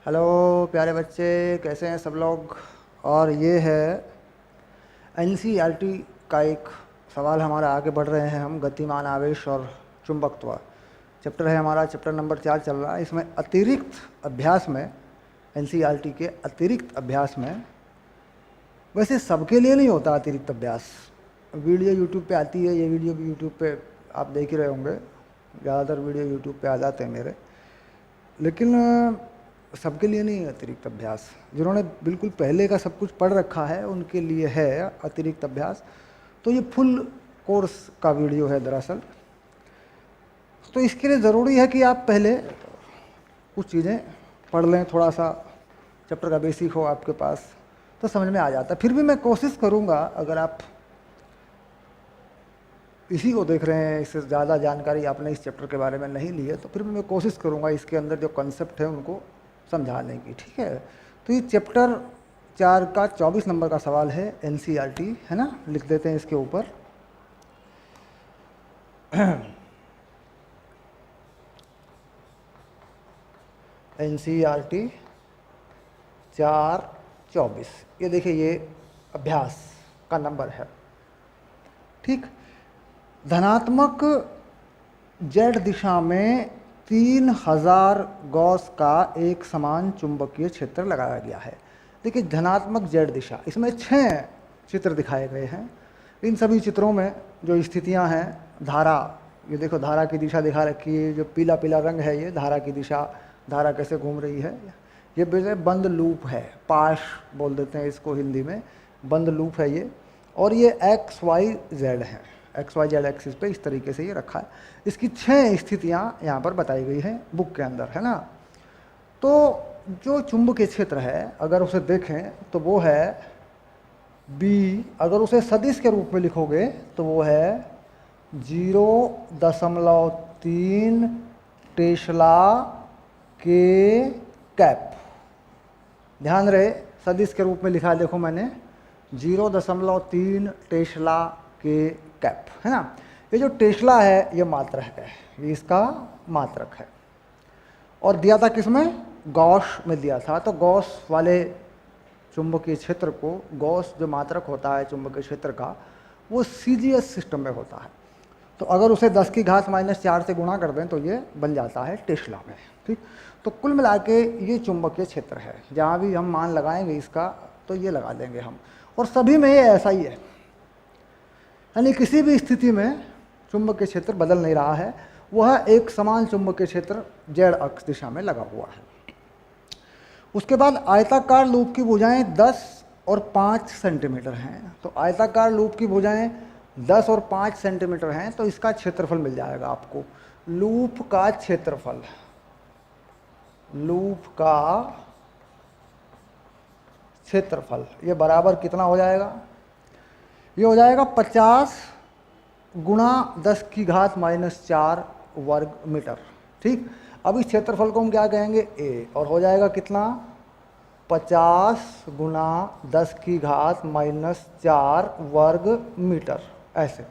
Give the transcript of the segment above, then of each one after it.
Hello प्यारे बच्चे, कैसे हैं सब लोग। और ये है एनसीईआरटी का एक सवाल। हमारा आगे बढ़ रहे हैं हम, गतिमान आवेश और चुंबकत्व। चैप्टर है हमारा, चैप्टर नंबर 4 चल रहा है। इसमें अतिरिक्त अभ्यास में, एनसीईआरटी के अतिरिक्त अभ्यास में, वैसे सबके लिए नहीं होता अतिरिक्त अभ्यास। वीडियो यूट्यूब पे आती है, ये वीडियो भी यूट्यूब पे आप देख ही रहे होंगे, ज़्यादातर वीडियो यूट्यूब पे आ जाते हैं मेरे। लेकिन सबके लिए नहीं है अतिरिक्त अभ्यास। जिन्होंने बिल्कुल पहले का सब कुछ पढ़ रखा है उनके लिए है अतिरिक्त अभ्यास। तो ये फुल कोर्स का वीडियो है दरअसल। तो इसके लिए ज़रूरी है कि आप पहले कुछ चीज़ें पढ़ लें, थोड़ा सा चैप्टर का बेसिक हो आपके पास, तो समझ में आ जाता है। फिर भी मैं कोशिश करूँगा, अगर आप इसी को देख रहे हैं, इससे ज़्यादा जानकारी आपने इस चैप्टर के बारे में नहीं ली है, तो फिर भी मैं कोशिश करूँगा इसके अंदर जो कॉन्सेप्ट है उनको समझाने की, ठीक है। तो ये चैप्टर 4 का 24 नंबर का सवाल है, एनसीईआरटी है ना, लिख देते हैं इसके ऊपर। एनसीईआरटी 4/24, ये देखिए, ये अभ्यास का नंबर है, ठीक। धनात्मक जेड दिशा में 3000 गॉस का एक समान चुंबकीय क्षेत्र लगाया गया है। देखिए, धनात्मक जेड दिशा, इसमें 6 चित्र दिखाए गए हैं। इन सभी चित्रों में जो स्थितियां हैं, धारा, ये देखो धारा की दिशा दिखा रखी है, जो पीला पीला रंग है ये धारा की दिशा, धारा कैसे घूम रही है। ये वैसे बंद लूप है, पाश बोल देते हैं इसको हिंदी में, बंद लूप है ये। और ये XYZ है, XYZ एक्सिस पे इस तरीके से ये रखा है। इसकी 6 स्थितियां यहाँ पर बताई गई हैं बुक के अंदर, है ना। तो जो चुंबकीय क्षेत्र है, अगर उसे देखें तो वो है B। अगर उसे सदिश के रूप में लिखोगे तो वो है 0.3 टेस्ला के कैप। ध्यान रहे, सदिश के रूप में लिखा है, देखो मैंने 0.3 टेस्ला के कैप, है ना। ये जो टेस्ला है ये मात्रक है, ये इसका मात्रक है। और दिया था किसमें? गॉस में दिया था। तो गॉस वाले चुंबकीय क्षेत्र को, गॉस जो मात्रक होता है चुंबकीय क्षेत्र का, वो सीजीएस सिस्टम में होता है। तो अगर उसे 10 की घात -4 से गुणा कर दें तो ये बन जाता है टेस्ला में, ठीक। तो कुल मिला के ये चुंबकीय क्षेत्र है। जहाँ भी हम मान लगाएंगे इसका, तो ये लगा देंगे हम, और सभी में ये ऐसा ही है। यानी किसी भी स्थिति में चुंबकीय क्षेत्र बदल नहीं रहा है, वह एक समान चुंबकीय क्षेत्र जेड अक्ष दिशा में लगा हुआ है। उसके बाद आयताकार लूप की भुजाएं 10 और 5 सेंटीमीटर हैं। तो आयताकार लूप की भुजाएं 10 और 5 सेंटीमीटर हैं, तो इसका क्षेत्रफल मिल जाएगा आपको। लूप का क्षेत्रफल, लूप का क्षेत्रफल ये बराबर कितना हो जाएगा? ये हो जाएगा 50 गुणा 10 की घात -4 वर्ग मीटर, ठीक। अब इस क्षेत्रफल को हम क्या कहेंगे? ए। और हो जाएगा कितना? 50 गुणा 10 की घात -4 वर्ग मीटर, ऐसे।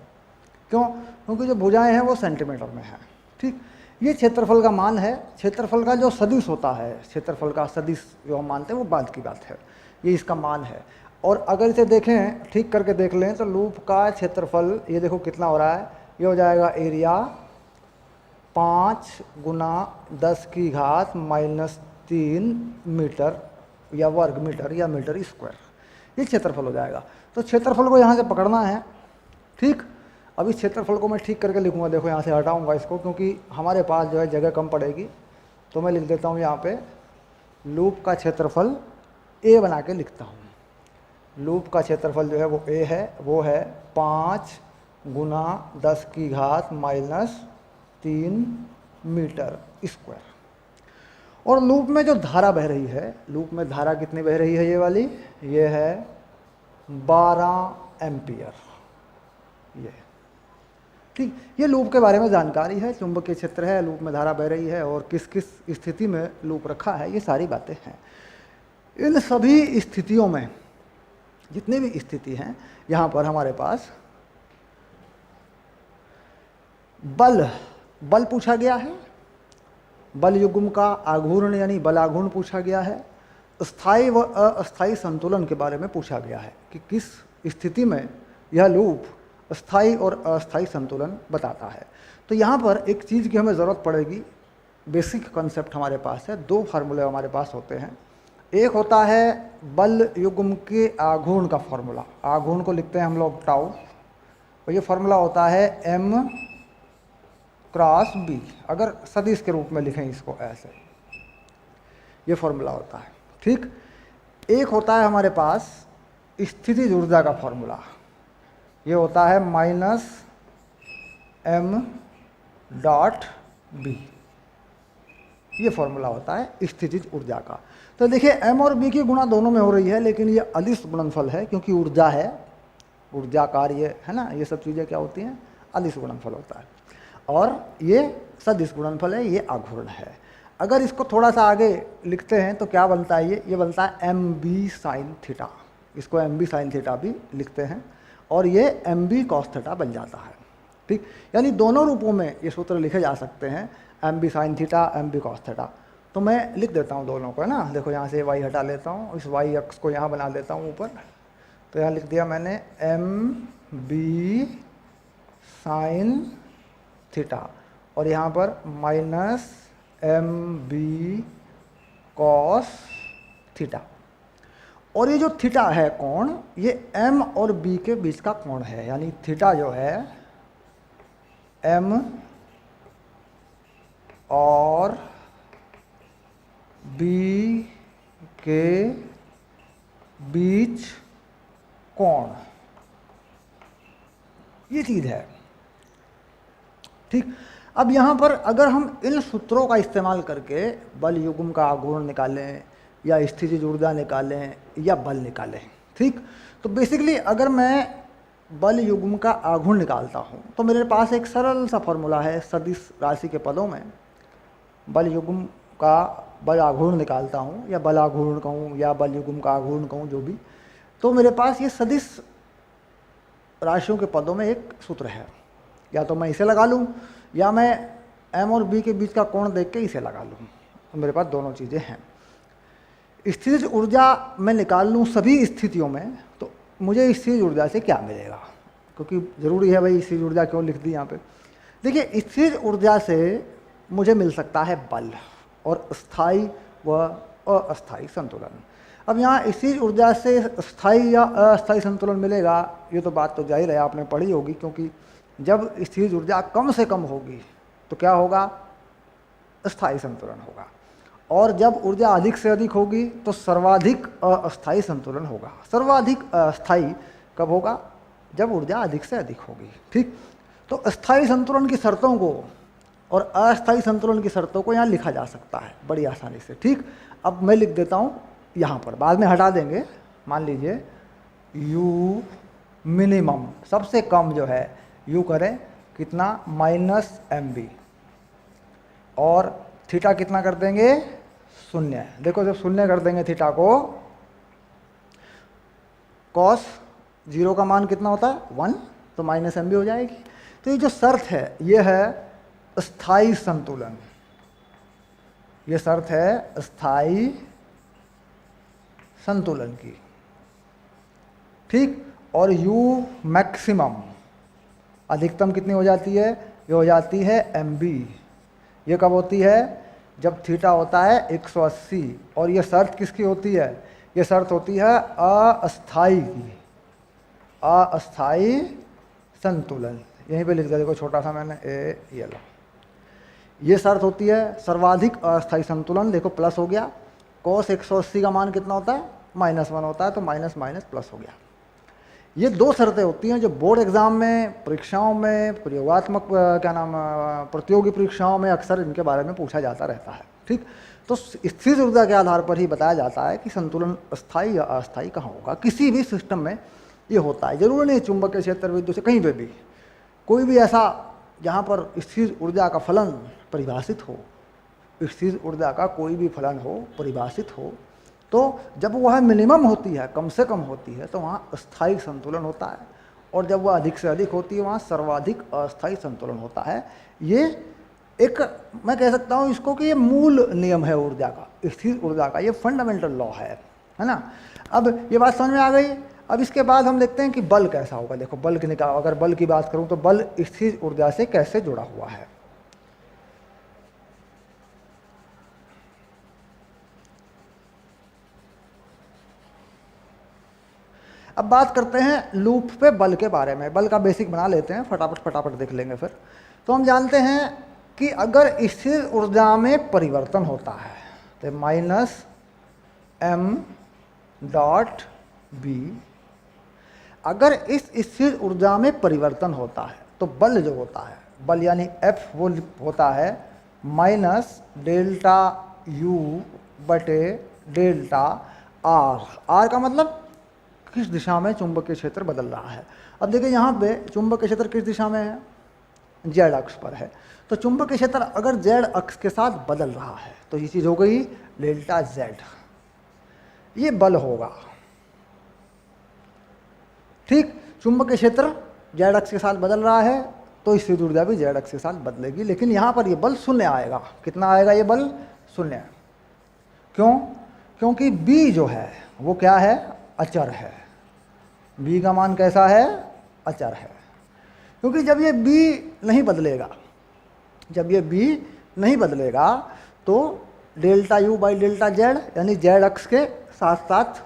क्यों? क्योंकि जो भुजाएं हैं वो सेंटीमीटर में है, ठीक। ये क्षेत्रफल का मान है। क्षेत्रफल का जो सदिश होता है, क्षेत्रफल का सदिश जो हम मानते हैं, वो बाद की बात है। ये इसका मान है। और अगर इसे देखें, ठीक करके देख लें, तो लूप का क्षेत्रफल ये देखो कितना हो रहा है। ये हो जाएगा एरिया 5 गुणा 10 की घात -3 मीटर या वर्ग मीटर या मीटर स्क्वायर, ये क्षेत्रफल हो जाएगा। तो क्षेत्रफल को यहाँ से पकड़ना है, ठीक। अब इस क्षेत्रफल को मैं ठीक करके लिखूँगा, देखो यहाँ से हटाऊँगा इसको, क्योंकि हमारे पास जो है जगह कम पड़ेगी। तो मैं लिख देता हूँ यहाँ पे, लूप का क्षेत्रफल ए बना के लिखता हूँ। लूप का क्षेत्रफल जो है वो ए है, वो है 5 गुणा 10 की घात -3 मीटर स्क्वायर। और लूप में जो धारा बह रही है, लूप में धारा कितनी बह रही है? ये वाली, ये है 12 एम्पियर, ये, ठीक। ये लूप के बारे में जानकारी है, चुंबकीय क्षेत्र है, लूप में धारा बह रही है, और किस किस स्थिति में लूप रखा है, ये सारी बातें हैं। इन सभी स्थितियों में, जितनी भी स्थिति हैं, यहाँ पर हमारे पास बल पूछा गया है। बल युग्म का आघूर्ण यानी बलाघूर्ण पूछा गया है। स्थायी व अस्थायी संतुलन के बारे में पूछा गया है कि किस स्थिति में यह लूप स्थायी और अस्थायी संतुलन बताता है। तो यहाँ पर एक चीज़ की हमें ज़रूरत पड़ेगी, बेसिक कॉन्सेप्ट हमारे पास है, दो फार्मूले हमारे पास होते हैं। एक होता है बल युग्म के आघूर्ण का फार्मूला, आघूर्ण को लिखते हैं हम लोग टाउ, और ये फार्मूला होता है m क्रॉस b। अगर सदिश के रूप में लिखें इसको ऐसे, ये फार्मूला होता है, ठीक। एक होता है हमारे पास स्थितिज ऊर्जा का फार्मूला, ये होता है -m डॉट b, ये फार्मूला होता है स्थितिज ऊर्जा का। तो देखिए m और b की गुणा दोनों में हो रही है, लेकिन ये अदिश गुणनफल है क्योंकि ऊर्जा है, ऊर्जा कार्य है ना, ये सब चीज़ें क्या होती हैं, अदिश गुणनफल होता है। और ये सदिश गुणनफल है, ये आघूर्ण है। अगर इसको थोड़ा सा आगे लिखते हैं तो क्या बनता है, ये बनता है mb साइन थीटा, इसको mb साइन थीटा भी लिखते हैं, और ये mb कॉस थीटा बन जाता है, ठीक। यानी दोनों रूपों में ये सूत्र लिखे जा सकते हैं, mb sine theta, mb cos theta. तो मैं लिख देता हूँ दोनों को, है ना। देखो यहाँ से y हटा लेता हूँ, इस y अक्ष को यहाँ बना देता हूँ ऊपर, तो यहाँ लिख दिया मैंने mb साइन थीटा, और यहाँ पर -mb कॉस थीटा। और ये जो थीटा है कोण, ये m और b के बीच का कोण है, यानी थीटा जो है m और b के बीच कोण, ये चीज़ है, ठीक। अब यहाँ पर अगर हम इन सूत्रों का इस्तेमाल करके बल युग्म का आघूर्ण निकालें या स्थितिज ऊर्जा निकालें या बल निकालें, ठीक, तो बेसिकली अगर मैं बल युग्म का आघूर्ण निकालता हूँ तो मेरे पास एक सरल सा फॉर्मूला है, सदिश राशि के पदों में बल युग्म का बल आघूर्ण निकालता हूँ, या बल आघूर्ण कहूँ या बल युग्म का आघूर्ण कहूँ, जो भी, तो मेरे पास ये सदिश राशियों के पदों में एक सूत्र है। या तो मैं इसे लगा लूँ या मैं m और b के बीच का कोण देख के इसे लगा लूँ, तो मेरे पास दोनों चीज़ें हैं। स्थितिज ऊर्जा मैं निकाल लूँ सभी स्थितियों में, तो मुझे स्थितिज ऊर्जा से क्या मिलेगा, क्योंकि ज़रूरी है भाई स्थितिज ऊर्जा क्यों लिख दी यहाँ पे। देखिए स्थितिज ऊर्जा से मुझे मिल सकता है बल और स्थायी व अस्थायी संतुलन। अब यहाँ स्थितिज ऊर्जा से स्थायी या अस्थायी संतुलन मिलेगा, ये तो बात तो जाहिर है आपने पढ़ी होगी, क्योंकि जब स्थितिज ऊर्जा कम से कम होगी तो क्या होगा, स्थायी संतुलन होगा, और जब ऊर्जा अधिक से अधिक होगी तो सर्वाधिक अस्थायी संतुलन होगा। सर्वाधिक अस्थायी कब होगा, जब ऊर्जा अधिक से अधिक होगी, ठीक। तो अस्थायी संतुलन की शर्तों को और अस्थायी संतुलन की शर्तों को यहाँ लिखा जा सकता है बड़ी आसानी से, ठीक। अब मैं लिख देता हूँ यहाँ पर, बाद में हटा देंगे। मान लीजिए u मिनिमम, सबसे कम जो है u करें कितना, -mb, और थीटा कितना कर देंगे, 0। देखो जब 0 कर देंगे थीटा को, cos 0 का मान कितना होता है, 1, तो -mb हो जाएगी। तो ये जो शर्त है ये है स्थायी संतुलन, ये शर्त है स्थायी संतुलन की, ठीक। और u मैक्सिमम, अधिकतम कितनी हो जाती है, ये हो जाती है mb। ये कब होती है, जब थीटा होता है 180, और ये शर्त किसकी होती है, ये शर्त होती है अस्थायी की, अस्थायी संतुलन। यहीं पे लिख दिया, देखो छोटा सा मैंने ये लो, ये शर्त होती है सर्वाधिक अस्थायी संतुलन। देखो प्लस हो गया, cos 180 का मान कितना होता है, -1 होता है, तो माइनस माइनस प्लस हो गया। ये दो शर्तें होती हैं जो बोर्ड एग्जाम में, परीक्षाओं में, प्रयोगात्मक क्या नाम, प्रतियोगी परीक्षाओं में अक्सर इनके बारे में पूछा जाता रहता है, ठीक। तो स्थितिज ऊर्जा के आधार पर ही बताया जाता है कि संतुलन स्थायी या अस्थायी कहाँ होगा। किसी भी सिस्टम में ये होता है, जरूरी नहीं चुंबकीय क्षेत्र, विद्युत से, कहीं पे भी, कोई भी ऐसा जहाँ पर स्थितिज ऊर्जा का फलन परिभाषित हो, स्थितिज ऊर्जा का कोई भी फलन हो, परिभाषित हो, तो जब वह मिनिमम होती है, कम से कम होती है, तो वहाँ स्थायी संतुलन होता है, और जब वह अधिक से अधिक होती है वहाँ सर्वाधिक अस्थायी संतुलन होता है। ये एक मैं कह सकता हूँ इसको कि ये मूल नियम है ऊर्जा का, स्थिर ऊर्जा का, ये फंडामेंटल लॉ है ना। अब ये बात समझ में आ गई। अब इसके बाद हम देखते हैं कि बल कैसा होगा। देखो बल की निकाल, अगर बल की बात करूँ तो बल स्थिर ऊर्जा से कैसे जुड़ा हुआ है। अब बात करते हैं लूप पे बल के बारे में। बल का बेसिक बना लेते हैं, फटाफट देख लेंगे फिर। तो हम जानते हैं कि अगर स्थिर ऊर्जा में परिवर्तन होता है तो माइनस m डॉट बी, अगर इस स्थिर ऊर्जा में परिवर्तन होता है तो बल जो होता है, बल यानी F वो होता है माइनस डेल्टा U बटे डेल्टा R। का मतलब किस दिशा में चुंबकीय क्षेत्र बदल रहा है। अब देखिए यहाँ पे चुंबकीय क्षेत्र किस दिशा में है, जेड अक्ष पर है। तो चुंबकीय क्षेत्र अगर जेड अक्ष के साथ बदल रहा है तो ये चीज़ हो गई डेल्टा जेड, ये बल होगा। ठीक, चुंबकीय क्षेत्र जेड अक्ष के साथ बदल रहा है तो स्थिर ऊर्जा भी जेड अक्ष के साथ बदलेगी, लेकिन यहाँ पर ये बल शून्य आएगा। कितना आएगा ये बल? शून्य। क्यों? क्योंकि बी जो है वो क्या है, अचर है। बी का मान कैसा है, अचर है। क्योंकि जब ये बी नहीं बदलेगा, जब ये बी नहीं बदलेगा तो delta U by delta Z यानी जेड अक्ष के साथ साथ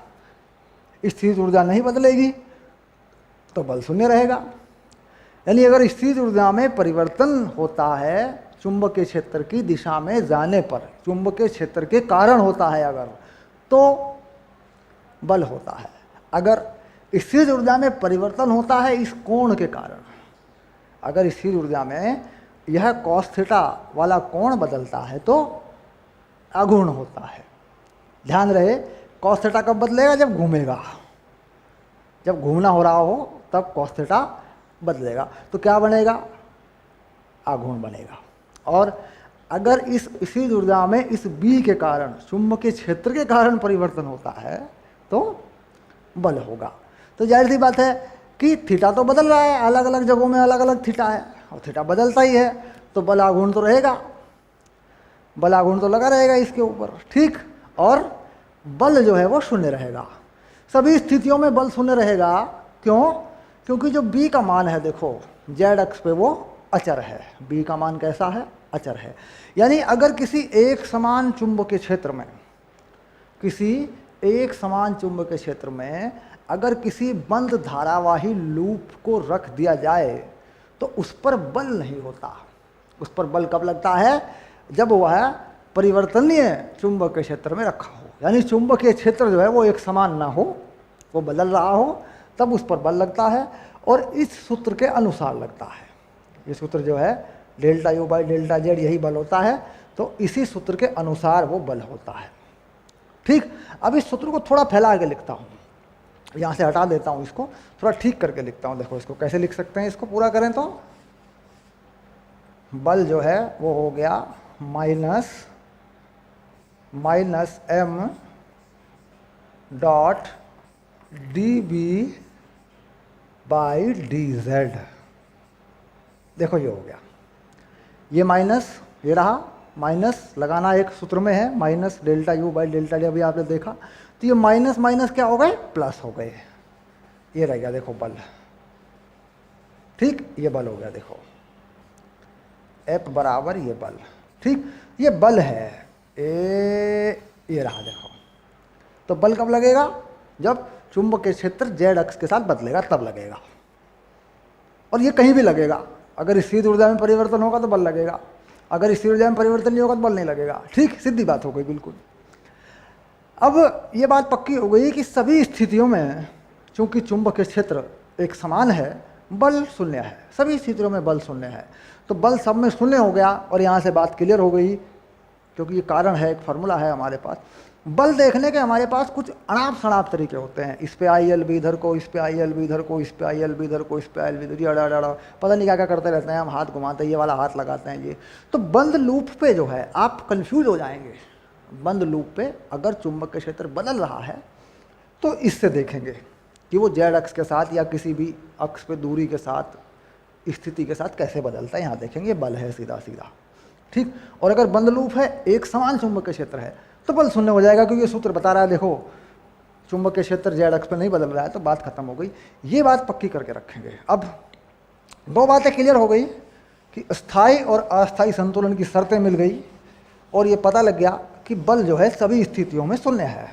स्थिर ऊर्जा नहीं बदलेगी तो बल शून्य रहेगा। यानी अगर स्थिर ऊर्जा में परिवर्तन होता है चुंबकीय क्षेत्र की दिशा में जाने पर, चुंबकीय क्षेत्र के कारण होता है अगर, तो बल होता है। अगर स्थिर ऊर्जा में परिवर्तन होता है इस कोण के कारण, अगर स्थिर ऊर्जा में यह कॉस थीटा वाला कोण बदलता है तो अघूर्ण होता है। ध्यान रहे, कॉस थीटा कब बदलेगा? जब घूमेगा, जब घूमना हो रहा हो तब कॉस थीटा बदलेगा। तो क्या बनेगा? अघूर्ण बनेगा। और अगर इस स्थिर ऊर्जा में इस बी के कारण, चुंबकीय क्षेत्र के कारण परिवर्तन होता है तो बल होगा। तो जाहिर सी बात है कि थीटा तो बदल रहा है, अलग अलग जगहों में अलग अलग थीटा है और थीटा बदलता ही है तो बल आघूर्ण तो रहेगा, बल आघूर्ण तो लगा रहेगा इसके ऊपर। ठीक, और बल जो है वो शून्य रहेगा। सभी स्थितियों में बल शून्य रहेगा। क्यों? क्योंकि जो बी का मान है, देखो जेड अक्ष पे वो अचर है। बी का मान कैसा है? अचर है। यानी अगर किसी एक समान चुंबकीय क्षेत्र में, किसी एक समान चुंबकीय क्षेत्र में अगर किसी बंद धारावाही लूप को रख दिया जाए तो उस पर बल नहीं होता। उस पर बल कब लगता है? जब वह परिवर्तनीय चुंबकीय क्षेत्र में रखा हो, यानी चुंबकीय क्षेत्र जो है वो एक समान ना हो, वो बदल रहा हो, तब उस पर बल लगता है। और इस सूत्र के अनुसार लगता है। ये सूत्र जो है delta U by delta Z, यही बल होता है। तो इसी सूत्र के अनुसार वो बल होता है। ठीक, अब इस सूत्र को थोड़ा फैला के लिखता हूँ, यहाँ से हटा देता हूँ इसको, थोड़ा ठीक करके लिखता हूँ। देखो इसको कैसे लिख सकते हैं, इसको पूरा करें तो बल जो है वो हो गया minus m dot D B by D Z. देखो ये हो गया, ये माइनस, ये रहा माइनस, लगाना एक सूत्र में है minus delta U by delta D, अभी आपने देखा। तो ये माइनस माइनस क्या हो गए? प्लस हो गए। ये रह गया देखो बल। ठीक, ये बल हो गया। देखो F बराबर ये बल। ठीक, ये बल है ये रहा। देखो तो बल कब लगेगा? जब चुंबकीय क्षेत्र जेड अक्ष के साथ बदलेगा तब लगेगा। और ये कहीं भी लगेगा। अगर स्थिर ऊर्जा में परिवर्तन होगा तो बल लगेगा, अगर स्थिर ऊर्जा में परिवर्तन नहीं होगा तो बल नहीं लगेगा। ठीक, सीधी बात हो गई बिल्कुल। अब ये बात पक्की हो गई कि सभी स्थितियों में चूंकि चुंबकीय क्षेत्र एक समान है, बल शून्य है। सभी स्थितियों में बल शून्य है। तो बल सब में शून्य हो गया और यहाँ से बात क्लियर हो गई, क्योंकि ये कारण है, एक फार्मूला है हमारे पास। बल देखने के हमारे पास कुछ अनाप शनाप तरीके होते हैं। इस पे आई एल बी इधर को, इस पे आई एल बी इधर को, इस पे आई एल बी इधर को, इस पे आई एल बी इधर, अड़ा पता नहीं क्या क्या करते रहते हैं हम, हाथ घुमाते हैं, ये वाला हाथ लगाते हैं ये। तो बंद लूप पे जो है आप कंफ्यूज हो जाएंगे। बंद लूप पे अगर चुंबकीय क्षेत्र बदल रहा है तो इससे देखेंगे कि वो जेड अक्ष के साथ या किसी भी अक्ष पे दूरी के साथ, स्थिति के साथ कैसे बदलता है। यहाँ देखेंगे बल है सीधा सीधा। ठीक। और अगर बंद लूप है, एक समान चुंबकीय क्षेत्र है, तो बल शून्य हो जाएगा, क्योंकि ये सूत्र बता रहा है देखो चुंबकीय क्षेत्र जेड अक्ष पर नहीं बदल रहा है, तो बात खत्म हो गई। ये बात पक्की करके रखेंगे। अब दो बातें क्लियर हो गई कि स्थायी और अस्थायी संतुलन की शर्तें मिल गई, और ये पता लग गया कि बल जो है सभी स्थितियों में शून्य है।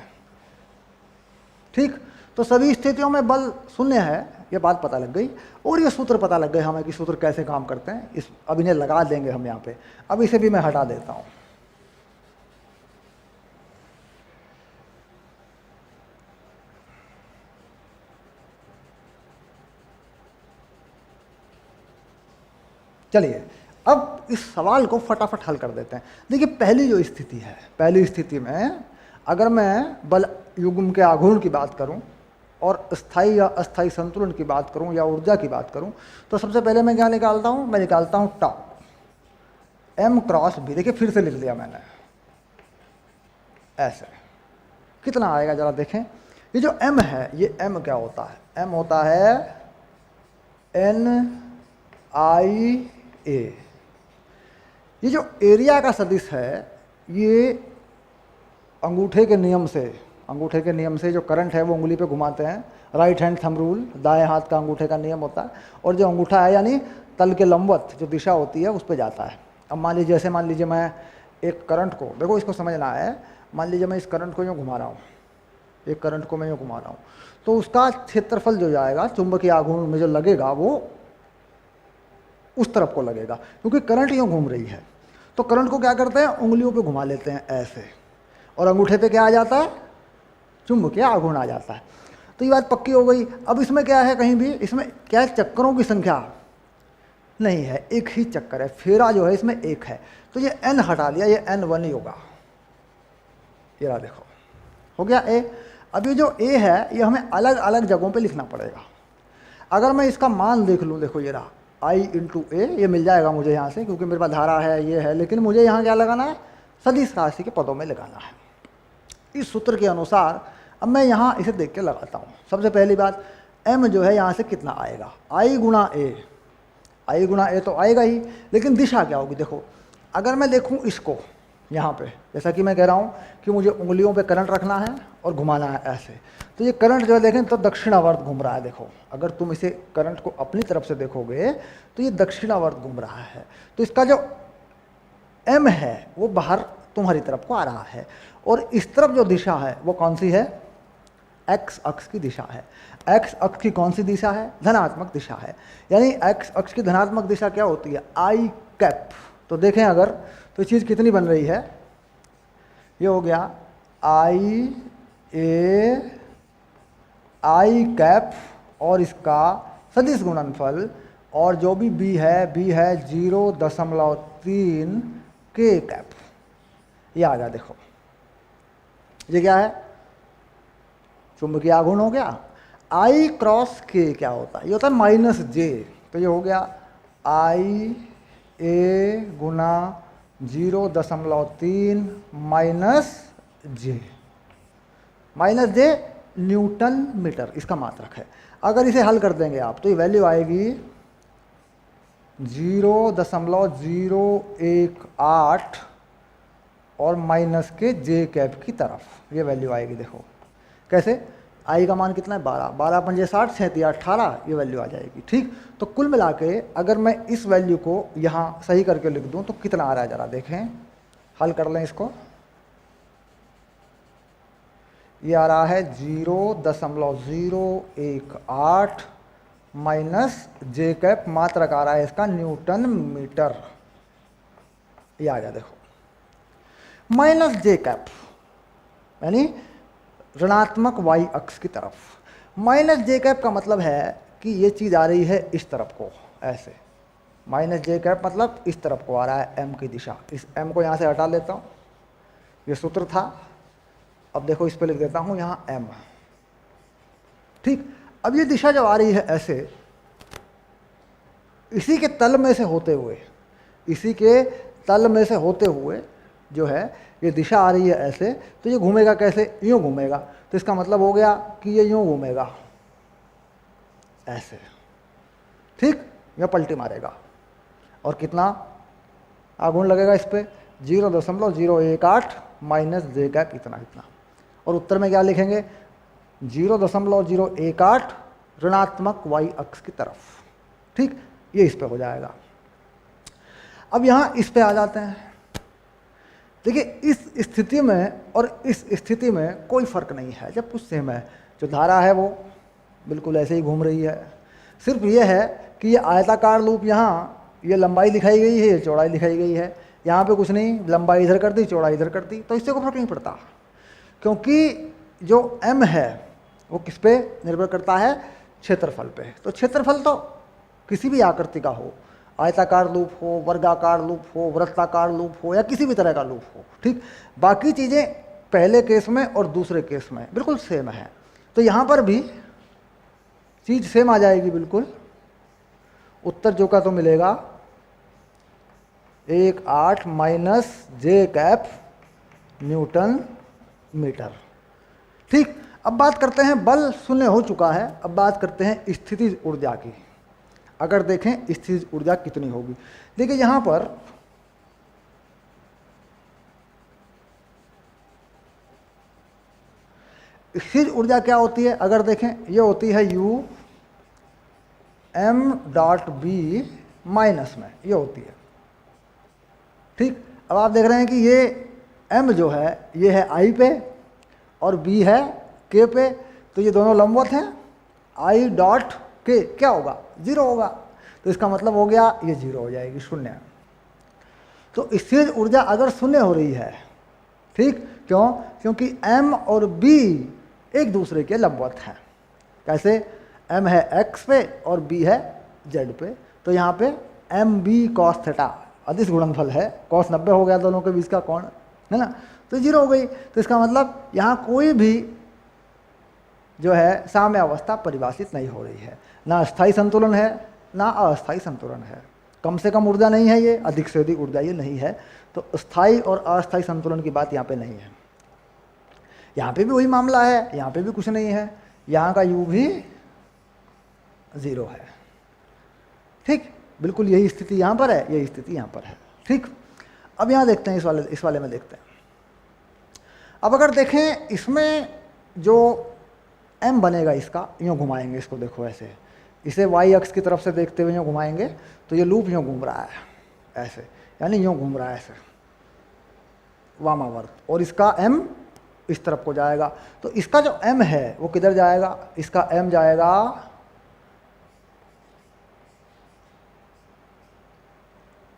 ठीक, तो सभी स्थितियों में बल शून्य है, ये बात पता लग गई। और ये सूत्र पता लग गए हमें कि सूत्र कैसे काम करते हैं। अब इन्हें लगा देंगे हम यहाँ पे। अब इसे भी मैं हटा देता हूँ। चलिए अब इस सवाल को फटाफट हल कर देते हैं। देखिए पहली जो स्थिति है, पहली स्थिति में अगर मैं बल युग्म के आघूर्ण की बात करूं और स्थायी या अस्थायी संतुलन की बात करूं या ऊर्जा की बात करूं, तो सबसे पहले मैं क्या निकालता हूं? मैं निकालता हूं टाउ m क्रॉस b। देखिए फिर से लिख दिया मैंने ऐसे। कितना आएगा जरा देखें। ये जो m है, ये m क्या होता है? m होता है NIA। ये जो एरिया का सदिश है, ये अंगूठे के नियम से जो करंट है वो उंगली पे घुमाते हैं, राइट हैंड थंब रूल, दाएं हाथ का अंगूठे का नियम होता है। और जो अंगूठा है यानी तल के लंबवत जो दिशा होती है उस पर जाता है। अब मान लीजिए मैं एक करंट को, देखो इसको समझना है, मान लीजिए मैं इस करंट को यूँ घुमा रहा हूँ, एक करंट को मैं यूँ घुमा रहा हूँ, तो उसका क्षेत्रफल जो जाएगा चुंबकीय आघूर्ण में जो लगेगा वो उस तरफ को लगेगा, क्योंकि करंट यूँ घूम रही है। तो करंट को क्या करते हैं? उंगलियों पे घुमा लेते हैं ऐसे, और अंगूठे पे क्या आ जाता है? चुंबकीय आघूर्ण आ जाता है। तो ये बात पक्की हो गई। अब इसमें क्या है, कहीं भी इसमें क्या है, चक्करों की संख्या नहीं है, एक ही चक्कर है, फेरा जो है इसमें एक है। तो ये n हटा दिया, ये n1 ही होगा। ये रहा देखो, हो गया a। अब ये जो a है ये हमें अलग अलग जगहों पे लिखना पड़ेगा। अगर मैं इसका मान देख लूँ, देखो ये रहा I × a, ये मिल जाएगा मुझे यहाँ से, क्योंकि मेरे पास धारा है, ये है, लेकिन मुझे यहाँ क्या लगाना है? सदिश राशि के पदों में लगाना है। इस सूत्र के अनुसार अब मैं यहाँ इसे देख के लगाता हूँ। सबसे पहली बात, m जो है यहाँ से कितना आएगा? I × a तो आएगा ही, लेकिन दिशा क्या होगी? देखो अगर मैं देखूँ इसको यहाँ पे, जैसा कि मैं कह रहा हूँ कि मुझे उंगलियों पे करंट रखना है और घुमाना है ऐसे, तो ये करंट जो है देखें तो दक्षिणावर्त घूम रहा है। देखो अगर तुम इसे करंट को अपनी तरफ से देखोगे तो ये दक्षिणावर्त घूम रहा है। तो इसका जो m है वो बाहर तुम्हारी तरफ को आ रहा है, और इस तरफ जो दिशा है वो कौन सी है? x अक्ष की दिशा है। x अक्ष की कौन सी दिशा है? धनात्मक दिशा है। यानी x अक्ष की धनात्मक दिशा क्या होती है? I cap. तो देखें अगर, तो चीज़ कितनी बन रही है? ये हो गया I कैप और इसका सदिश गुणनफल, और जो भी b है 0.3 k कैप। ये आ गया। देखो ये क्या है? चुंबकीय आघूर्ण हो गया। I क्रॉस k क्या होता है? ये होता है -j। तो ये हो गया IA × 0.3 -j न्यूटन मीटर इसका मात्रक है। अगर इसे हल कर देंगे आप तो ये वैल्यू आएगी 0.018 और माइनस के j कैप की तरफ ये वैल्यू आएगी। देखो कैसे? I का मान कितना है? 12 पंजे 60, 37 18, ये वैल्यू आ जाएगी। ठीक, तो कुल मिला के अगर मैं इस वैल्यू को यहाँ सही करके लिख दूँ तो कितना आ रहा है जरा देखें, हल कर लें इसको। ये आ रहा है 0.018 माइनस j कैप, मात्रक आ रहा है इसका न्यूटन मीटर। ये आ गया। देखो -j कैप यानी ऋणात्मक y अक्ष की तरफ। -j कैप का मतलब है कि ये चीज़ आ रही है इस तरफ को ऐसे। -j कैप मतलब इस तरफ को आ रहा है m की दिशा। इस m को यहाँ से हटा लेता हूँ, ये सूत्र था। अब देखो इस पे लिख देता हूँ यहाँ m। ठीक, अब ये दिशा जब आ रही है ऐसे, इसी के तल में से होते हुए जो है ये दिशा आ रही है ऐसे, तो ये घूमेगा कैसे? यूँ घूमेगा। तो इसका मतलब हो गया कि ये यूँ घूमेगा ऐसे। ठीक, यह पलटी मारेगा। और कितना? आघूर्ण लगेगा इस पर 0.018 माइनस जे कैप इतना इतना, और उत्तर में क्या लिखेंगे 0.018 ऋणात्मक y अक्ष की तरफ। ठीक, ये इस पे हो जाएगा। अब यहाँ इस पे आ जाते हैं। देखिए इस स्थिति में और इस स्थिति में कोई फर्क नहीं है, जब कुछ सेम है। जो धारा है वो बिल्कुल ऐसे ही घूम रही है, सिर्फ ये है कि ये आयताकार लूप, यहाँ ये लंबाई दिखाई गई है, ये चौड़ाई दिखाई गई है। यहाँ पे कुछ नहीं, लंबाई इधर कर दी, चौड़ाई इधर कर दी, तो इससे कोई फर्क नहीं पड़ता, क्योंकि जो m है वो किस पे निर्भर करता है, क्षेत्रफल पे। तो क्षेत्रफल तो किसी भी आकृति का हो, आयताकार लूप हो, वर्गाकार लूप हो, वृत्ताकार लूप हो, या किसी भी तरह का लूप हो। ठीक, बाकी चीज़ें पहले केस में और दूसरे केस में बिल्कुल सेम है। तो यहाँ पर भी चीज़ सेम आ जाएगी बिल्कुल। उत्तर जो का तो मिलेगा 1.8 माइनस जे कैप न्यूटन मीटर। ठीक, अब बात करते हैं, बल शून्य हो चुका है, अब बात करते हैं स्थितिज ऊर्जा की। अगर देखें स्थितिज ऊर्जा कितनी होगी, देखिए यहां पर स्थितिज ऊर्जा क्या होती है, अगर देखें ये होती है U m.b माइनस में, ये होती है। ठीक, अब आप देख रहे हैं कि ये m जो है ये है I पे और b है k पे, तो ये दोनों लंबवत हैं। I डॉट k क्या होगा, 0 होगा, तो इसका मतलब हो गया ये 0 हो जाएगी, शून्य। तो स्थितिज ऊर्जा अगर शून्य हो रही है, ठीक, क्यों, क्योंकि m और b एक दूसरे के लंबवत हैं। कैसे, m है x पे और b है z पे, तो यहाँ पे mb cos थीटा अदिश गुणनफल है, cos 90 हो गया दोनों के बीच का कोण, है ना, तो 0 हो गई। तो इसका मतलब यहाँ कोई भी जो है साम्य अवस्था परिभाषित नहीं हो रही है, ना स्थायी संतुलन है ना अस्थायी संतुलन है, कम से कम ऊर्जा नहीं है ये, अधिक से अधिक ऊर्जा ये नहीं है। तो स्थायी और अस्थायी संतुलन की बात यहाँ पे नहीं है। यहाँ पे भी वही मामला है, यहाँ पे भी कुछ नहीं है, यहाँ का u भी 0 है। ठीक, बिल्कुल यही स्थिति यहाँ पर है, यही स्थिति यहाँ पर है। ठीक, अब यहाँ देखते हैं इस वाले में देखते हैं। अब अगर देखें इसमें जो m बनेगा, इसका यूँ घुमाएंगे इसको, देखो ऐसे, इसे y अक्ष की तरफ से देखते हुए यूँ घुमाएंगे तो ये लूप यूँ घूम रहा है ऐसे, यानी यूँ घूम रहा है ऐसे वामावर्त, और इसका m इस तरफ को जाएगा। तो इसका जो m है वो किधर जाएगा, इसका m जाएगा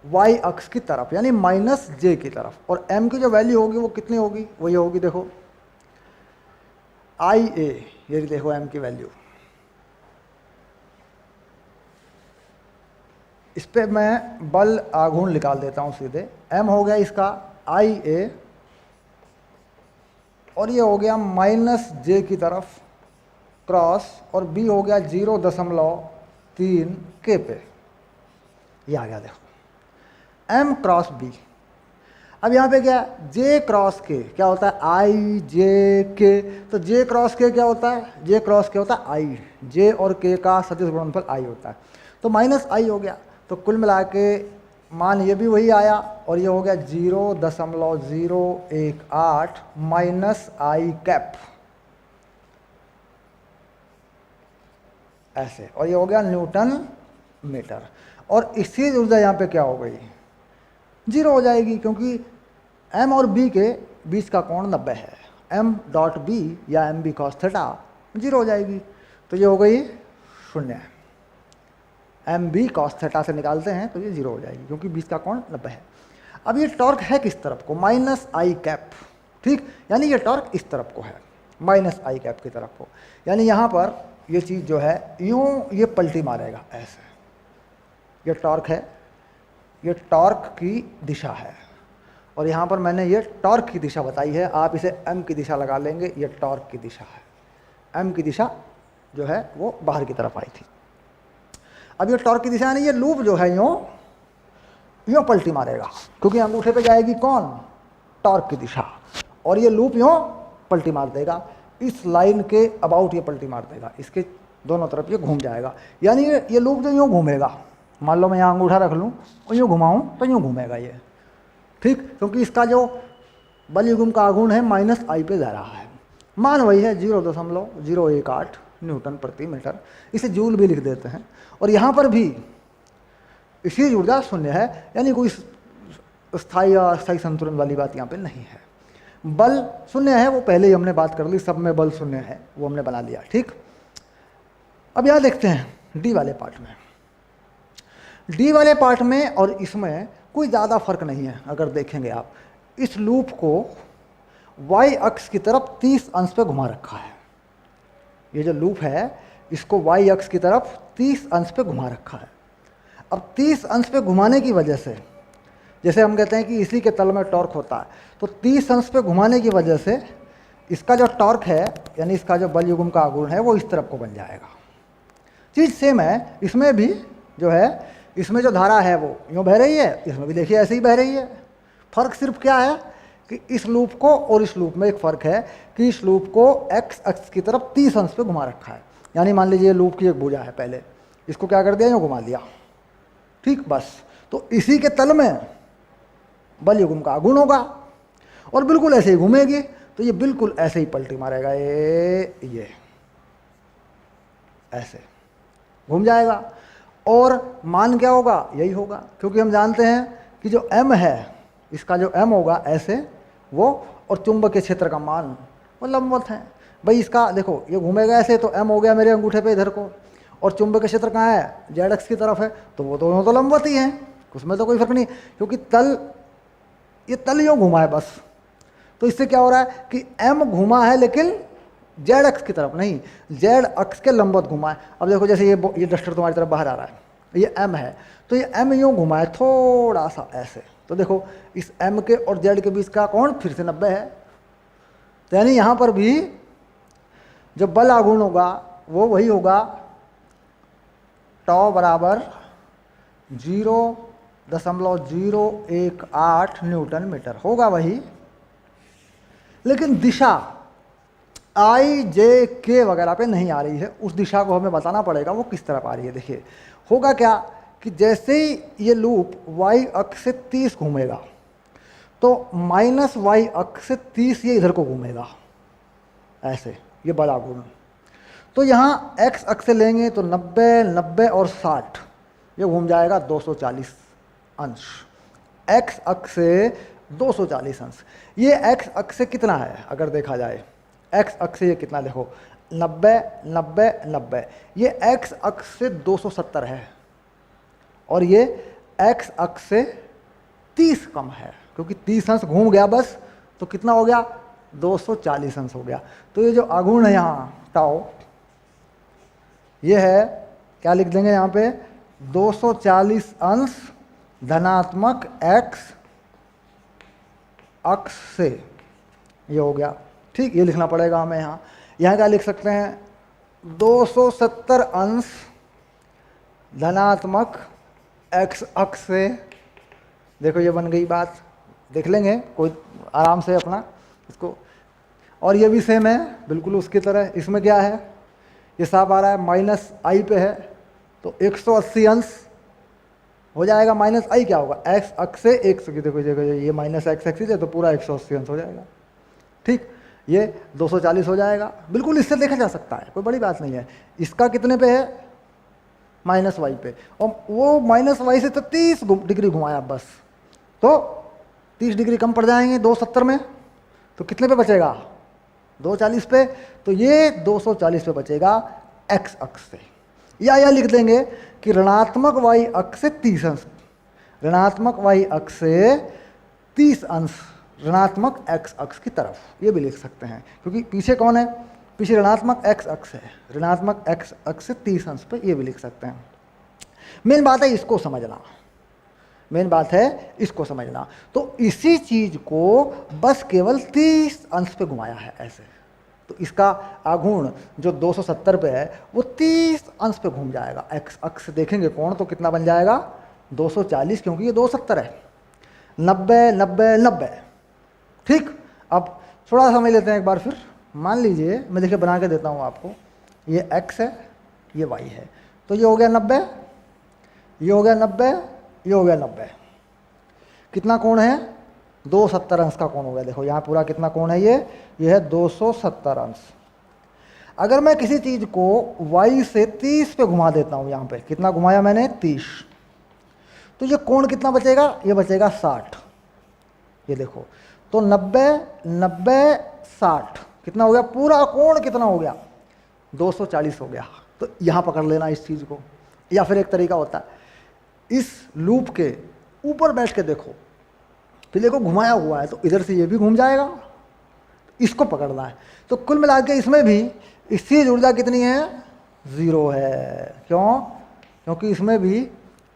y अक्ष की तरफ, यानी माइनस j की तरफ, और m की जो वैल्यू होगी वो कितनी होगी, वो ये होगी, देखो IA, ये देखो m की वैल्यू। इस पे मैं बल आघूर्ण निकाल देता हूँ सीधे, m हो गया इसका IA, और ये हो गया माइनस j की तरफ क्रॉस, और b हो गया 0.3 k पे, ये आ गया देखो m क्रॉस b। अब यहाँ पे क्या, j क्रॉस k क्या होता है, i j k, तो j क्रॉस k क्या होता है, j क्रॉस k होता है i, j और k का सदिश गुणनफल i होता है, तो माइनस i हो गया। तो कुल मिला के मान ये भी वही आया, और ये हो गया 0.018 माइनस i कैप ऐसे, और ये हो गया न्यूटन मीटर। और इसी ऊर्जा यहाँ पे क्या हो गई, 0 हो जाएगी, क्योंकि m और b के बीच का कोण 90 है, m डॉट b या mb cos थीटा 0 हो जाएगी, तो ये हो गई 0। mb cos थीटा से निकालते हैं तो ये 0 हो जाएगी, क्योंकि बीच का कोण 90 है। अब ये टॉर्क है किस तरफ को, माइनस i कैप। ठीक, यानी ये टॉर्क इस तरफ को है, माइनस i कैप की तरफ को, यानी यहाँ पर ये चीज़ जो है यूँ ये पलटी मारेगा ऐसे, ये टॉर्क है, ये टॉर्क की दिशा है, और यहाँ पर मैंने ये टॉर्क की दिशा बताई है, आप इसे m की दिशा लगा लेंगे, ये टॉर्क की दिशा है, m की दिशा जो है वो बाहर की तरफ आई थी। अब ये टॉर्क की दिशा यानी ये लूप जो है यूँ पलटी मारेगा, क्योंकि अंगूठे पे जाएगी कौन, टॉर्क की दिशा, और ये लूप यूँ पलटी मार देगा, इस लाइन के अबाउट ये पलटी मार देगा, इसके दोनों तरफ ये घूम जाएगा, यानी ये लूप जो यूँ घूमेगा, मान लो मैं यहाँ अंगूठा रख लूँ और यूँ घुमाऊँ तो यूँ घूमेगा ये, ठीक, क्योंकि इसका जो बल युग्म का आघूर्ण है माइनस आई पे जा रहा है। मान वही है 0.018 न्यूटन प्रति मीटर, इसे जूल भी लिख देते हैं। और यहाँ पर भी स्थिर ऊर्जा शून्य है, यानी कोई स्थायी अस्थायी संतुलन वाली बात यहाँ पे नहीं है। बल शून्य है, वो पहले ही हमने बात कर ली, सब में बल शून्य है, वो हमने बना लिया, ठीक। अब यहाँ देखते हैं डी वाले पार्ट में। डी वाले पार्ट में और इसमें कोई ज़्यादा फर्क नहीं है। अगर देखेंगे आप, इस लूप को y अक्ष की तरफ 30 अंश पे घुमा रखा है। ये जो लूप है इसको y अक्ष की तरफ 30 अंश पे घुमा रखा है। अब 30 अंश पे घुमाने की वजह से, जैसे हम कहते हैं कि इसी के तल में टॉर्क होता है, तो 30 अंश पे घुमाने की वजह से इसका जो टॉर्क है, यानी इसका जो बल युग्म का आघूर्ण है, वो इस तरफ को बन जाएगा। चीज़ सेम है, इसमें भी जो है, इसमें जो धारा है वो यूँ बह रही है, इसमें भी देखिए ऐसे ही बह रही है। फ़र्क सिर्फ क्या है कि इस लूप को और इस लूप में एक फ़र्क है कि इस लूप को x अक्ष की तरफ 30 अंश पे घुमा रखा है। यानी मान लीजिए लूप की एक भुजा है, पहले इसको क्या कर दिया, यूँ घुमा दिया, ठीक, बस। तो इसी के तल में बल युग्म का आघूर्ण होगा और बिल्कुल ऐसे ही घूमेगी, तो ये बिल्कुल ऐसे ही पलटी मारेगा, ये ऐसे घूम जाएगा। और मान क्या होगा, यही होगा, क्योंकि हम जानते हैं कि जो m है, इसका जो m होगा ऐसे वो, और चुंबकीय क्षेत्र का मान वो लंबवत है। भाई इसका देखो, ये घूमेगा ऐसे, तो m हो गया मेरे अंगूठे पे इधर को, और चुंबकीय क्षेत्र कहाँ है, z अक्ष की तरफ है, तो वो दोनों तो लंबवत ही हैं, उसमें तो कोई फर्क नहीं, क्योंकि ये तल यूँ घुमा है बस। तो इससे क्या हो रहा है कि m घुमा है लेकिन जेड अक्ष की तरफ नहीं, जेड अक्ष के लंबवत घुमा है। अब देखो जैसे ये डस्टर तुम्हारी तरफ बाहर आ रहा है, ये m है, तो ये m यूँ घुमा है थोड़ा सा ऐसे, तो देखो इस m के और z के बीच का कोण फिर से 90 है। तो यानी यहाँ पर भी जो बल आघूर्ण होगा वो वही होगा, टॉ बराबर 0.018 न्यूटन मीटर होगा वही, लेकिन दिशा आई जे के वगैरह पे नहीं आ रही है। उस दिशा को हमें बताना पड़ेगा वो किस तरफ आ रही है। देखिए होगा क्या कि जैसे ही ये लूप y अक्ष से 30 घूमेगा, तो माइनस y अक्ष से 30 ये इधर को घूमेगा ऐसे, ये बल आघूर्ण। तो यहाँ x अक्ष से लेंगे तो 90, 90 और 60, ये घूम जाएगा 240 अंश। x अक्ष से 240 अंश, ये x अक्ष से कितना है अगर देखा जाए, x अक्ष से ये कितना, देखो 90, 90, 90, ये x अक्ष से 270 है, और ये x अक्ष से 30 कम है, क्योंकि 30 अंश घूम गया बस, तो कितना हो गया, 240 अंश हो गया। तो ये जो आघूर्ण है यहाँ टाओ, ये है, क्या लिख देंगे यहाँ पे, 240 अंश धनात्मक x अक्ष से, ये हो गया, ठीक। ये लिखना पड़ेगा हमें यहाँ। यहाँ क्या लिख सकते हैं, 270 अंश धनात्मक x अक्ष से, देखो ये बन गई बात, देख लेंगे कोई आराम से अपना इसको। और ये भी सेम है बिल्कुल उसकी तरह, इसमें क्या है, ये साफ आ रहा है माइनस आई पे है, तो 180 अंश हो जाएगा। माइनस आई क्या होगा, x अक्ष से 100 की, देखो ये माइनस x एक्सिस है, तो पूरा 180 अंश हो जाएगा, ठीक। ये 240 हो जाएगा, बिल्कुल इससे देखा जा सकता है, कोई बड़ी बात नहीं है। इसका कितने पे है, माइनस वाई पे, और वो माइनस वाई से तो 30 डिग्री घुमाया बस, तो 30 डिग्री कम पड़ जाएंगे 270 में, तो कितने पे बचेगा, 240 पे, तो ये 240 पे बचेगा x अक्ष से। या लिख देंगे कि ऋणात्मक y अक्ष से 30 अंश, ऋणात्मक y अक्ष से 30 अंश ऋणात्मक x अक्ष की तरफ, ये भी लिख सकते हैं, क्योंकि पीछे कौन है, पीछे ऋणात्मक x अक्ष है, ऋणात्मक x अक्ष से 30 अंश पे, ये भी लिख सकते हैं। मेन बात है इसको समझना, मेन बात है इसको समझना। तो इसी चीज को बस केवल 30 अंश पे घुमाया है ऐसे, तो इसका आघूर्ण जो 270 पे है वो 30 अंश पे घूम जाएगा। x अक्ष देखेंगे कोण तो कितना बन जाएगा, 240, क्योंकि ये 270 है, 90, 90, 90, ठीक। अब थोड़ा समझ लेते हैं एक बार फिर। मान लीजिए मैं देखिए बना के देता हूँ आपको, ये x है, ये y है, तो ये हो गया 90, ये हो गया 90, ये हो गया 90। कितना कोण है? 270 अंश का कोण हो गया। देखो यहाँ पूरा कितना कोण है, ये है 270 अंश। अगर मैं किसी चीज़ को y से 30 पे घुमा देता हूँ, यहाँ पे कितना घुमाया मैंने? 30, तो ये कोण कितना बचेगा? ये बचेगा 60। ये देखो, तो 90 90 60 कितना हो गया? पूरा कोण कितना हो गया? 240 हो गया। तो यहाँ पकड़ लेना इस चीज़ को। या फिर एक तरीका होता है, इस लूप के ऊपर बैठ के देखो, फिर देखो घुमाया हुआ है तो इधर से ये भी घूम जाएगा, इसको पकड़ना है। तो कुल मिला के इसमें भी स्थिर ऊर्जा कितनी है? 0 है। क्यों? क्योंकि इसमें भी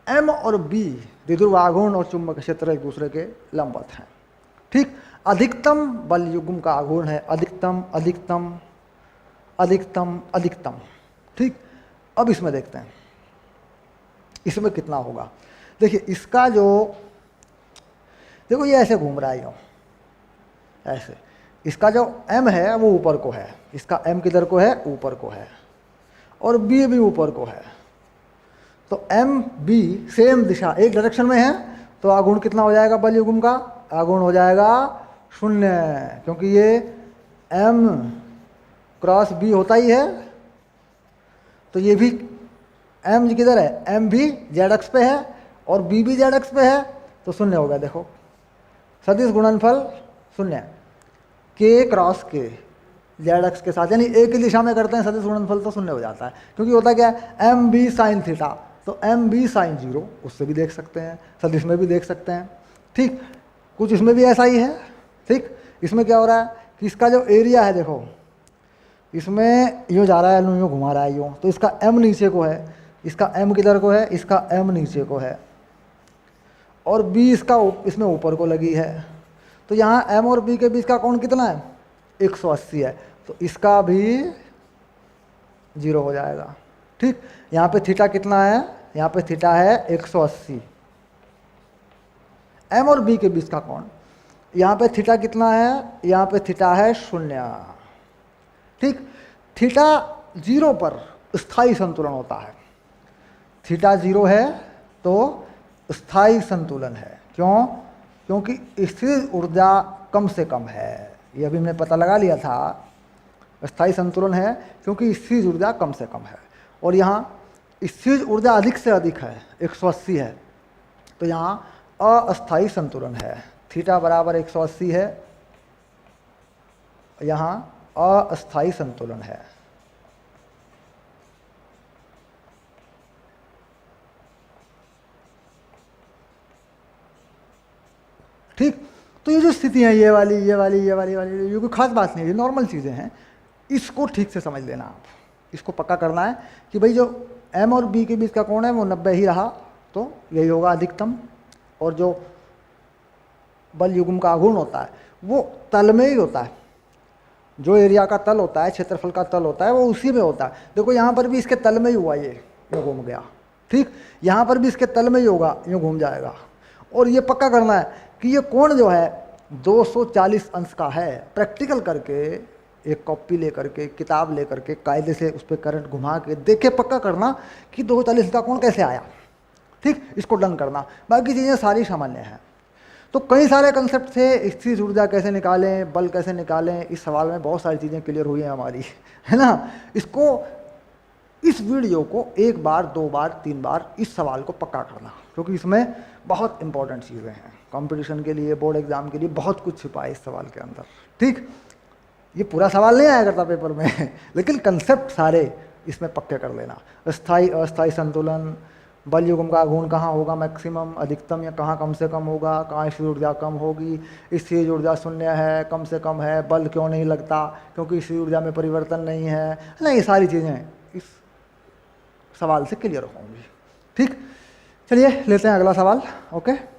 M और B विद्युत आघूर्ण और चुंबक क्षेत्र एक दूसरे के लंबवत हैं। ठीक, अधिकतम बल युग्म का आघूर्ण है अधिकतम अधिकतम अधिकतम अधिकतम। ठीक, अब इसमें देखते हैं इसमें कितना होगा। देखिए इसका जो, देखो ये ऐसे घूम रहा है यूँ ऐसे, इसका जो M है वो ऊपर को है, इसका M किधर को है? ऊपर को है, और B भी ऊपर को है। तो M B सेम दिशा एक डायरेक्शन में है, तो आघूर्ण कितना हो जाएगा? बल युग्म का आघूर्ण हो जाएगा 0, क्योंकि ये M क्रॉस B होता ही है। तो ये भी M किधर है? M भी Z अक्ष पे है और B भी Z अक्ष पे है, तो 0 हो गया। देखो सदिश गुणनफल 0, K क्रॉस K Z अक्ष के साथ, यानी एक ही दिशा में करते हैं सदिश गुणनफल, तो 0 हो जाता है। क्योंकि होता क्या है? M B साइन थीटा, तो M B साइन 0, उससे भी देख सकते हैं, सदिश में भी देख सकते हैं। ठीक, कुछ इसमें भी ऐसा ही है। ठीक, इसमें क्या हो रहा है कि इसका जो एरिया है, देखो इसमें यूँ जा रहा है, यूँ घुमा रहा है यूँ, तो इसका M नीचे को है, इसका M किधर को है? इसका M नीचे को है, और B इसका इसमें ऊपर को लगी है। तो यहाँ M और B के बीच का कोण कितना है? 180 है, तो इसका भी 0 हो जाएगा। ठीक, यहाँ पे थीटा कितना है? यहाँ पे थीटा है 180। M और B के बीच का कोण, यहाँ पे थीटा कितना है? यहाँ पे थीटा है 0। ठीक, थीटा 0 पर स्थायी संतुलन होता है। थीटा 0 है तो स्थायी संतुलन है। क्यों? क्योंकि स्थिर ऊर्जा कम से कम है। ये अभी हमने पता लगा लिया था, स्थायी संतुलन है क्योंकि स्थिर ऊर्जा कम से कम है। और यहाँ स्थिर ऊर्जा अधिक से अधिक है, 180 है, तो यहाँ अस्थायी संतुलन है। थीटा बराबर 180 है, यहाँ अस्थायी संतुलन है। ठीक, तो ये जो स्थिति है, ये वाली ये वाली ये वाली वाली, ये कोई खास बात नहीं है, ये नॉर्मल चीज़ें हैं। इसको ठीक से समझ लेना आप, इसको पक्का करना है कि भाई जो M और B के बीच का कोण है वो 90 ही रहा, तो यही होगा अधिकतम। और जो बल युग्म का आघूर्ण होता है वो तल में ही होता है, जो एरिया का तल होता है, क्षेत्रफल का तल होता है, वो उसी में होता है। देखो यहाँ पर भी इसके तल में ही हुआ, ये घूम गया। ठीक, यहाँ पर भी इसके तल में ही होगा, ये घूम जाएगा। और ये पक्का करना है कि ये कोण जो है 240 अंश का है। प्रैक्टिकल करके, एक कॉपी लेकर के, किताब लेकर के, कायदे से उस पर करंट घुमा के देखे, पक्का करना कि 240 का कोण कैसे आया। ठीक, इसको डन करना, बाकी चीज़ें सारी सामान्य हैं। तो कई सारे कंसेप्ट थे, स्थिर ऊर्जा कैसे निकालें, बल कैसे निकालें, इस सवाल में बहुत सारी चीज़ें क्लियर हुई हैं हमारी, है ना। इसको, इस वीडियो को 1 बार 2 बार 3 बार इस सवाल को पक्का करना, क्योंकि इसमें बहुत इंपॉर्टेंट चीज़ें हैं। कंपटीशन के लिए, बोर्ड एग्जाम के लिए बहुत कुछ छिपा है इस सवाल के अंदर। ठीक, ये पूरा सवाल नहीं आया करता पेपर में लेकिन कंसेप्ट सारे इसमें पक्के कर लेना। स्थायी अस्थायी संतुलन, बल युग्म का आघूर्ण कहाँ होगा मैक्सिमम, अधिकतम, या कहाँ कम से कम होगा, कहाँ स्थिर ऊर्जा कम होगी, स्थिर ऊर्जा 0 है, कम से कम है, बल क्यों नहीं लगता, क्योंकि स्थिर ऊर्जा में परिवर्तन नहीं है ना। ये सारी चीज़ें इस सवाल से क्लियर होंगी। ठीक, चलिए लेते हैं अगला सवाल। ओके।